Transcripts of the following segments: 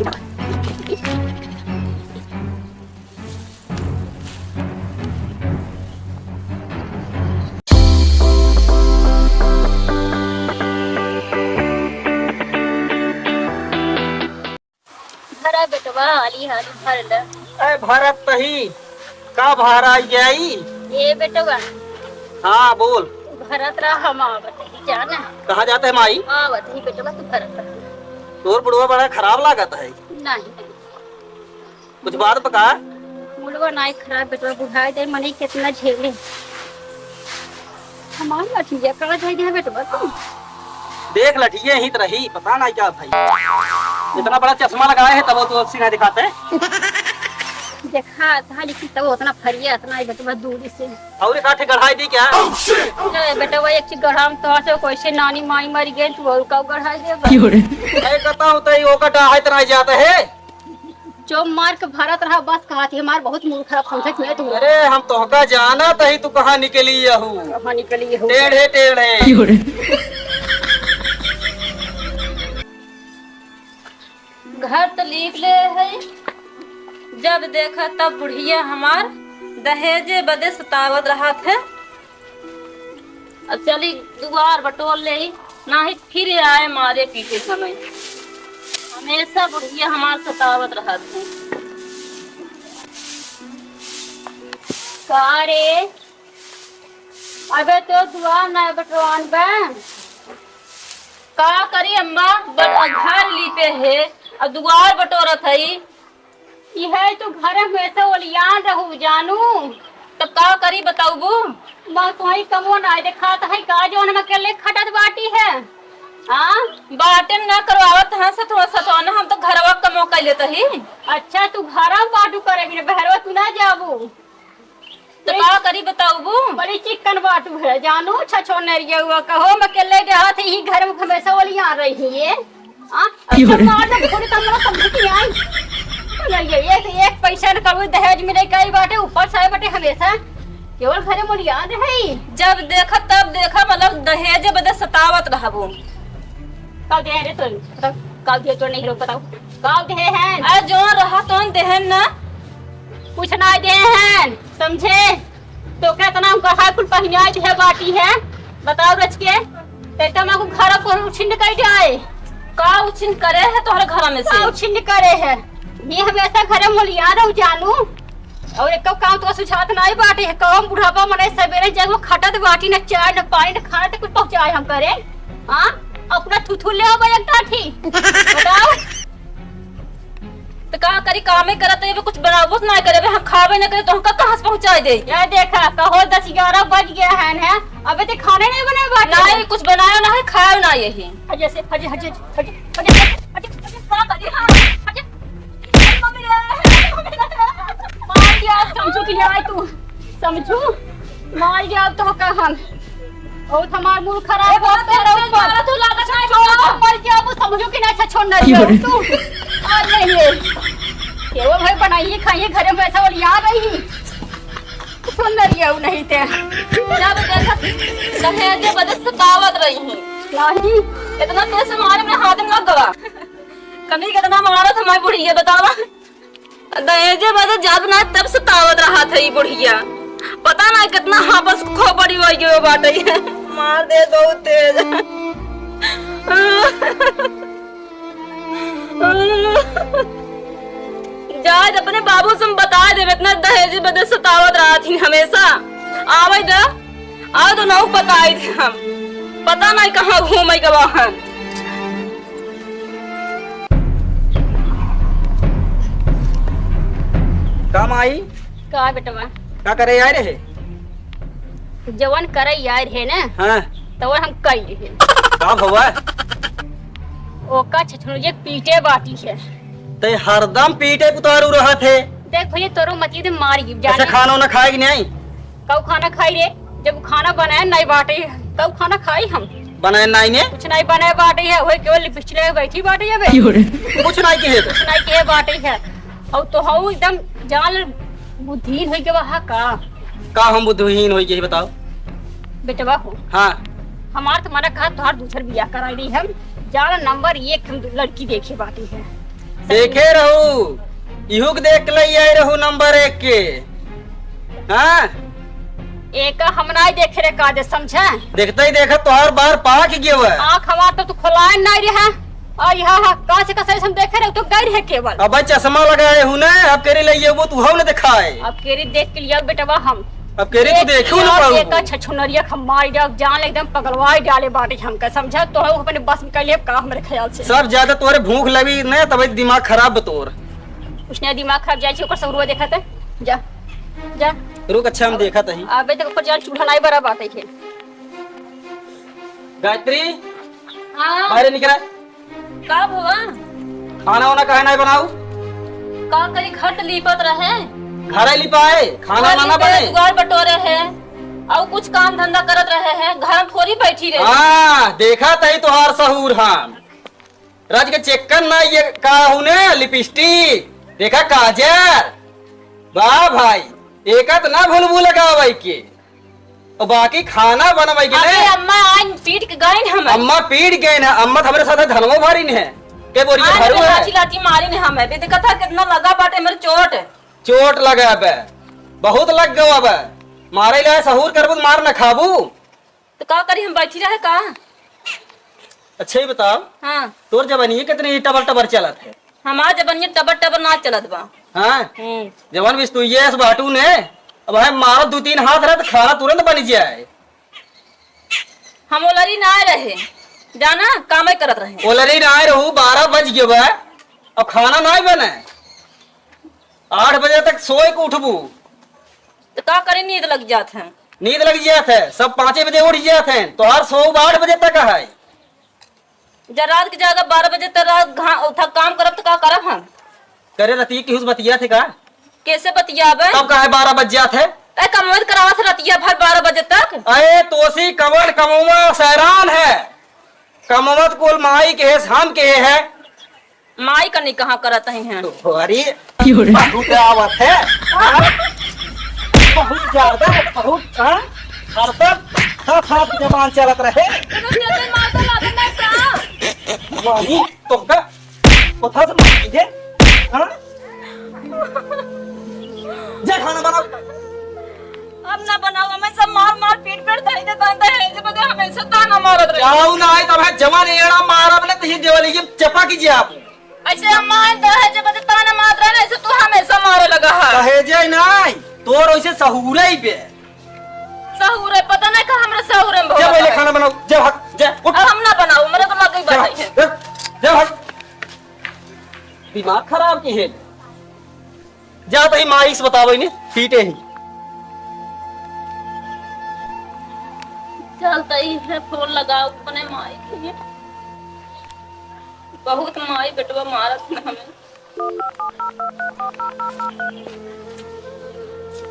भरा बेटवा हाली हाली भर ल। अरे भरत तही का भारा आई। ये बेटवा हाँ बोल। भरत रहा हम आवत ही जाना। कहाँ जाते है माई? आवत ही बेटवा तू भरत रहा। तोर बुढ़वा बड़ा खराब लागत है। नहीं कुछ बात पका। मुड़वा नहीं खराब बेटवा बुढ़ाई दे मने कितना झेले। हमार लठिया कहाँ जाई दे बेटवा तू? देख लठिए ही रही पता नहीं क्या था। इतना बड़ा चश्मा लगाए है तब वो तो सीना दिखाते देखा था लेकिन तब उतना फरिया इतना ही बेटवा दूरी से। और काठे गढ़ाई दी क्या? ले बेटवा एक चीज गढ़ाम तो से कैसे नानी माई मर गई तू और का गढ़ाई दे। ए कहता हूं तई ओ कटा है तना जाता है। जो मार के भरत रहा बस कहा थी हमार बहुत मूड खराब समझत में तू। अरे हम तो का जाना तही तू कहां निकली यहू। कहां निकली हो? टेढ़े घर तो लिख ले है। जब देखा तब बुढ़िया हमार दहेजे बदे सतावत रहा थे। अब चली दुआर बटोर ले ना ही फिर आए मारे पीछे समय। हमेशा बुढ़िया हमार सतावत रहा थे। कारे अबे तो दुआर ना बटवान बहन का करी अम्मा घर लीपे है अब दुआर बटोरत है। यह तो घर में से ओलियान रहू जानू तब का करी बताऊ बू? मैं कोई कमो ना देखा था का जो हम अकेले खटत बाटी है। हां बाटे ना करवावत है से थोड़ा सा तो ना हम तो घरवा का मौका लेते ही। अच्छा तू घरा बाटू करेगी बहरवा तू ना जाबू तो का करी बताऊ बू? बड़ी चिकन बाटू है जानू छछो नरिया हुआ कहो मैं अकेले रहा थी ही घर में हमेशा ओलियान रही है। हां अच्छा मार दे थोड़ी कम समझती आई। ये एक पैसा न करू दहेज मिले कई बाटे ऊपर से बाटे हमेशा केवल घरे मोल याद है। जब देखा तब देखा मतलब दहेज बदे सतावत रहबू। कल दे रे तो बताओ कल दे तो नहीं रो बताओ कल दे हैं आ जो रहा तो देहन ना कुछ ना दे हैं समझे तो क्या तना कहा कुल पहनाई है बाटी है बताओ रच के ते तो मैं को घर को छिंड कर जाए का उछिन करे है तोहरे घर में से का छिंड करे है। ये हमेशा घरे मोल याद रहू जानू और एक काम तो सुझात नहीं बाटे है कौन बुढ़ापा मने सवेरे जब खटत बाटी न चाय न पानी न खाना तो कुछ पहुंचाए हम करे। हां अपना थुथु ले आओ एक टाठी बताओ तो का करी कामे करत है कुछ बनावत ना करे हम खावे न करे तो हम कहां से पहुंचा दे। ये देखा कहो 10-11 बज गया है अबे तो खाने नहीं बने बाटे नहीं कुछ बनाया ना है खाया ना यही जैसे हजे हजे हजे हजे हजे का करी हां हजे मम्मी मार दिया समझू कि नहीं तू समझू मार दिया तो कहन और हमार मूड खराब हो तेरा ऊपर तू लागत है छोड़ पर क्या वो समझू कि नहीं छोड़ नहीं तू आ नहीं के वो भाई बनाइए खाइए घर में ऐसा और याद रही सुन रही है नहीं ते जब देखा दहेज बदे सतावत रही नहीं इतना पैसे मारे में हाथ में लग गवा कमी कितना मारा था मैं बुढ़िया बतावा दहेज बदे जब ना तब सतावत रहा था ये बुढ़िया पता ना कितना आपस खो बड़ी हो गई बाटे मार दे दो तेज जायद अपने बाबू से बता दे इतना दहेज बदे सतावत रहा थी हमेशा आवे जा आ तो ना बताई थी हम पता नहीं कहाँ घूमे के वहां। काम आई का बेटवा क्या करे यार है जवन करे यार है ना हां तो हम कई है का हुआ ओका छछनुजे पीटे बाटी है ते हरदम पीटे उतारू रहा थे। देख भैया तोरो मती दे मार गिब अच्छा जाने खाना ना खाएगी नहीं कब खाना खाई रे जब खाना बनाए नहीं बाटे कब खाना खाई हम बनाए नहीं ने कुछ नहीं बनाए बाटे है वही केवल पिछले बैठी बाटे है बे कुछ नहीं किए कुछ नहीं के बाटे है और तो हऊ एकदम जान बुद्धिहीन होई के वहा का हम बुद्धिहीन होई के बताओ बेटवा हो। हां हमार तुम्हारा कहा तोहार दूसर बियाह कराई दी हम जान नंबर 1 हम लड़की देखे बाटी है देखे रहू इहू के देख ले आई रहू नंबर 1 के। हाँ एक हमरा ही देखे रे काजे समझे। देखते ही देखत तोहार बार पाक गयो है। आँख हमार तो तू खोलाए नहीं रहे और यहाँ कहाँ से कसर हम देखे रहे तो गई है केवल। अब चश्मा लगाए हूँ ना अब केरी ले वो तू हम न दिखाए। अब केरी देख के लिया बेटवा हम। अब केरी तू देखू ना पाऊ। एक छछुनरिया खमाई डाल जान एकदम पगलवाई डाले बाटी हमका समझा तो अपने बस में कर का हमारे ख्याल से। सब ज्यादा तोरे भूख लगी न तब दिमाग खराब बतोर। उसने दिमाग खराब जाए ऊपर सौरुआ देखा था। जा जा रुक अच्छा हम देखा तही। अबे तक ऊपर जाल चूल्हा नहीं बरा बात है। गायत्री हाँ बाहर निकला। का भवा खाना वाना काहे नहीं बनाऊ। का करी घट लीपत रहे घर लिपाए खाना वाना बने। जुगाड़ बटोरे है और कुछ काम धंधा करत रहे हैं घर में थोड़ी बैठी रहे। हाँ देखा तही तोहार सहूर हम राज के चेकन ना ये का हुने लिपस्टिक देखा काजर। वाह भाई एकत ना भूल लगावे के और बाकी खाना बनवाई के अबे ने। अम्मा आज पीट के गए हम। अम्मा पीट गए ना। अम्मा हमरे साथ धनवो भारी ने है के बोरी के भरू है। लाठी लाठी मारी ने हमें भी देखा था कितना लगा बाटे मेरे चोट। चोट लगा बे बहुत लग गवा बे। मारे ले सहूर करबू तो मार न खाबू। तो का करी हम बैठी रहे का। अच्छा ही बताओ हाँ तोर जवानी कितनी टबर टबर चलत है। हमार जबनिया टबर टबर ना चलत बा। हाँ जवान बिस तू ये बाटू ने अब है मारो 2-3 हाथ रहे तो खाना तुरंत बन जाए। हम ओलरी ना रहे जाना कामे करत रहे। ओलरी ना रहू 12 बज गए बे अब खाना नहीं बने 8 बजे तक सोए को उठबू तो का करी नींद लग जात है। नींद लग जात है सब 5 बजे उठ जात है तो हर सो 8 बजे तक है। जब रात की जगह 12 बजे तक काम करब तो का करब हम। करे रती की बतिया थे का कैसे बतियाबे तब का है 12 बज जात है। कमवत करावत रतिया भर 12 बजे तक। अरे तोसी कमर कमवा सैरान है कमवत कुल माई के है शाम के है। माई कनी कहाँ करत हैं। अरे बहुत आवत है बहुत ज्यादा बहुत हर तक हाथ जमान चलत रहे। वाही तो का कोथा से मार दे। हां जा खाना बनाओ। अब ना बनाओ मैं सब मार मार पीट पीट धई देता है जे बदे हमेशा ताना मारत रहे। जाऊ ना आई तब है जवान एड़ा मारब ले तही देवली की चपा की जे आप ऐसे अम्मा है जे बदे ताना मारत रहे ऐसे तू हमेशा मारे लगा है। कहे जे नहीं तोर वैसे सहूरे ही बे सहूर है पता नहीं का हमरा सहूर में जा पहले खाना बनाओ जा भाग जा अब हम ना बनाओ मेरे को लग गई बात है। जा भाग दिमाग खराब की है जा तही माई से बतावे ने पीटे ही। चलता ही है फोन लगाओ अपने माई के लिए बहुत माई बेटवा मारत न हमें।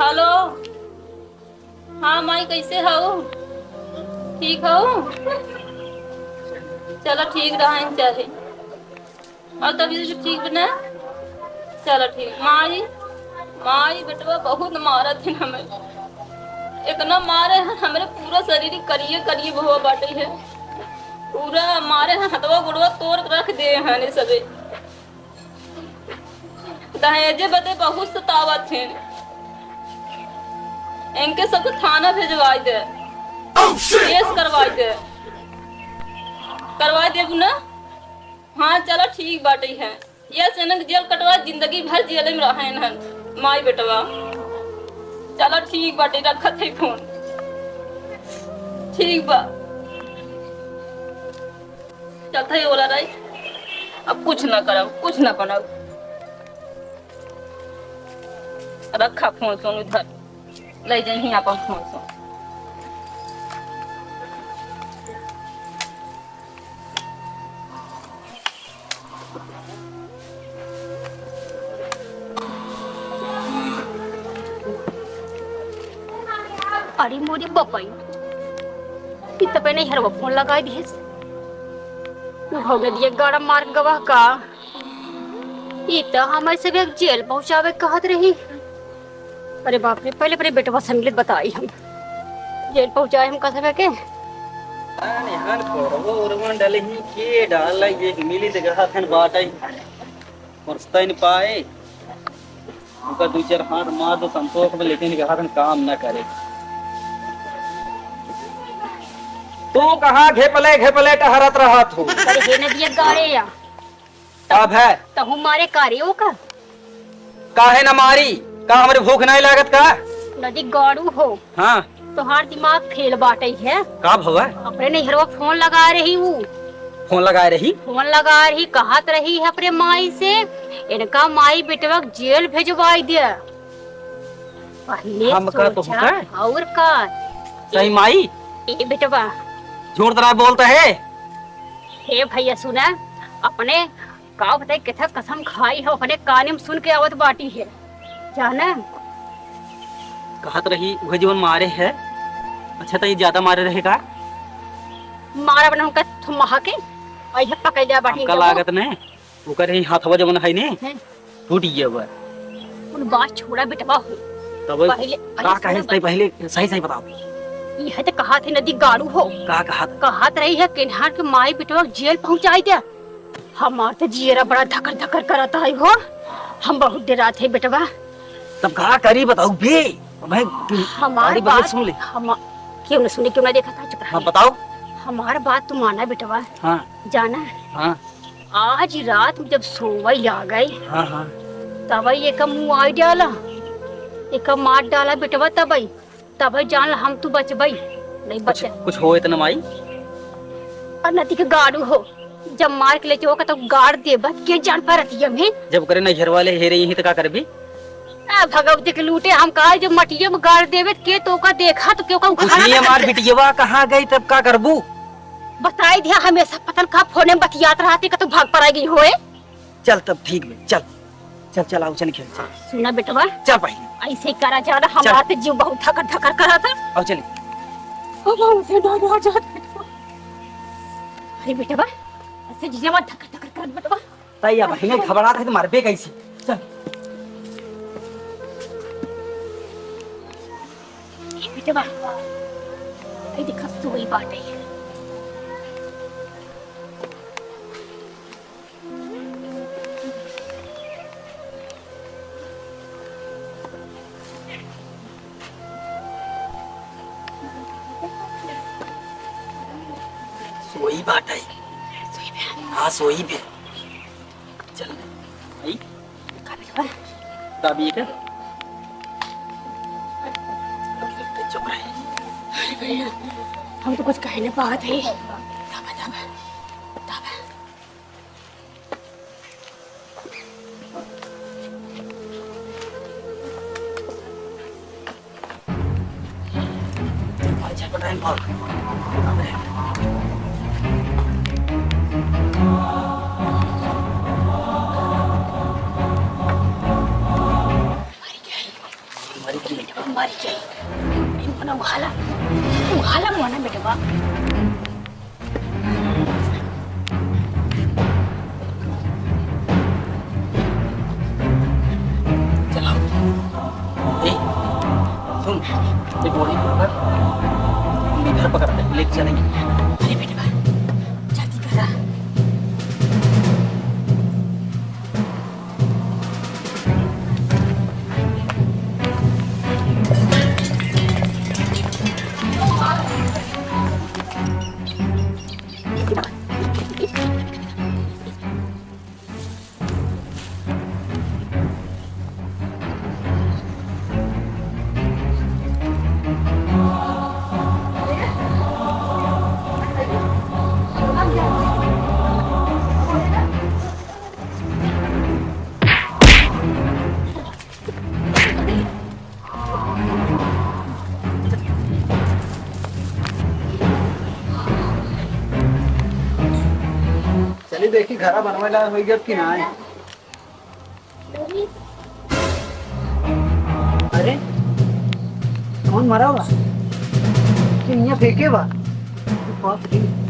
हेलो हाँ माई कैसे हो ठीक हो। चलो ठीक रहा चाहे और तभी से ठीक बना। चलो ठीक माई माई बेटवा बहुत मारत है हमें इतना मारे हैं हमारे पूरा शरीर करिए करिए भवा बाटे है पूरा मारे हैं हथवा गुड़वा तोड़ रख दे हैं ने सबे दहेजे बदे बहुत सतावत थे इनके सब थाना भेजवाई दे केस करवाई दे ना। हाँ चलो ठीक बाटे है ये सेनक जेल कटवा जिंदगी भर जेल में रहे हैं माई बेटवा। चलो ठीक बाटे रखत है फोन ठीक बा चलता है बोला रही अब कुछ ना करब कुछ ना करब रखा फोन सुन उधर ले जाही अपन फोन सुन। अरे मोरी बपाई इतना पे नहीं हरवा फोन लगा दिए हो गया दिए गड़ा मार गवाह का ये तो हमारे सब एक जेल पहुंचावे कहत रही। अरे बाप रे पहले अपने बेटवा संगलित बताई हम जेल पहुंचाए हम कह के हन कोरबो उरवन डले ही के डाल ये मिली जगह थन बाटई फुर्सत ही नहीं पाए। उनका दो चार हाथ मार दो संतोष में, लेकिन हाथ काम न करे। तू कहाँ घेपले टहरत रहा तू? अरे हे नदिया गाड़े या अब है तो हमारे कार्यों का काहे न मारी? का हमारी भूख नहीं लागत का? नदी गाड़ू हो हाँ तो हर दिमाग फेल बाटे है। का भवा? अपने नैहरवा फोन लगा रही हूँ, फोन लगाए रही? फोन लगा रही, कहत रही है अपने माई से इनका माई बेटवा जेल भेजवाई दे। पहले हम का तो सोचा होगा? और का सही माई ए बेटवा झूठ तरा बोलता है। हे भैया सुना, अपने का बताए कितना कसम खाई है, अपने कान में सुन के आवत बाटी है जाना। कहत रही वह जीवन मारे है। अच्छा तो ये ज्यादा मारे रहेगा? मारा बना उनका थुम्मा के ऐसे पकड़ लिया बाटी का लागत ने ओकर ही हाथवा जवन है ने हैं? टूट गया हुआ। उन बात छोड़ा बेटवा हो तब पहले का कहे सही पहले सही सही बताओ। यह तो कहा थे नदी गाड़ू हो, का कहा? कहत रही है किन्हार के माई बेटवा जेल पहुंचाई दे। हमार तो जियरा बड़ा धकर धकर करता है हो, हम बहुत डरा थे बेटवा। तब का करी बताओ बे? मैं हमारी बात बात सुन ले। हम क्यों न सुनी, क्यों न देखा था? चुप हाँ रह। बताओ। हमार बात तू माना बेटवा, हाँ जाना हाँ आज रात में जब सोवई आ गई हाँ हाँ तब एक मुँह आई डाला, एक मार डाला बेटवा, तब जान हम तू बचबई नहीं कुछ बचे। कुछ हो इतना माई? और नदी के गाड़ू हो, जब मार के ले जाओ तो गाड़ दे बस के जान पारती हमें। जब करे नजर वाले हेरे यही तो का करबी? भगवती के लूटे हम कहा जो मटिया में गाड़ देवे के तो का देखा तो क्यों का कुछ नहीं हमार बिटिया कहाँ गई तब का करबू? बताई दिया हमेशा पतन का फोन में बतियात रहती का तो भाग पर गई होए। चल तब ठीक है, चल चल चल आओ चल खेल चल। सुना बेटवा चल पहले ऐसे ही करा जा रहा, हमारा तो जीव बहुत थकर थकर करा था। आओ चल। अरे बेटवा ऐसे जीव थकर थकर कर बेटवा। ताई अब हमें घबरात है तो मार पे कैसे? चल बेटवा ये देखा तो वही बात है। सोई बात है। हाँ सोई भी। चल आई तब ये कर चुप रहे। हम तो कुछ कहने बात है। दबा दबा दबा। अच्छा बताएं भाग। मर गई इनको ना उहाला मोना बेटवा। चलाओ ए सुन एक गोली पकड़, हम इधर पकड़ लेके चलेंगे। अरे बेटवा जल्दी करा। चलिए देखी घरा बनवा ला हो गया कि ना है। अरे कौन मरा हुआ कि यहाँ फेंके बा? बाप रे।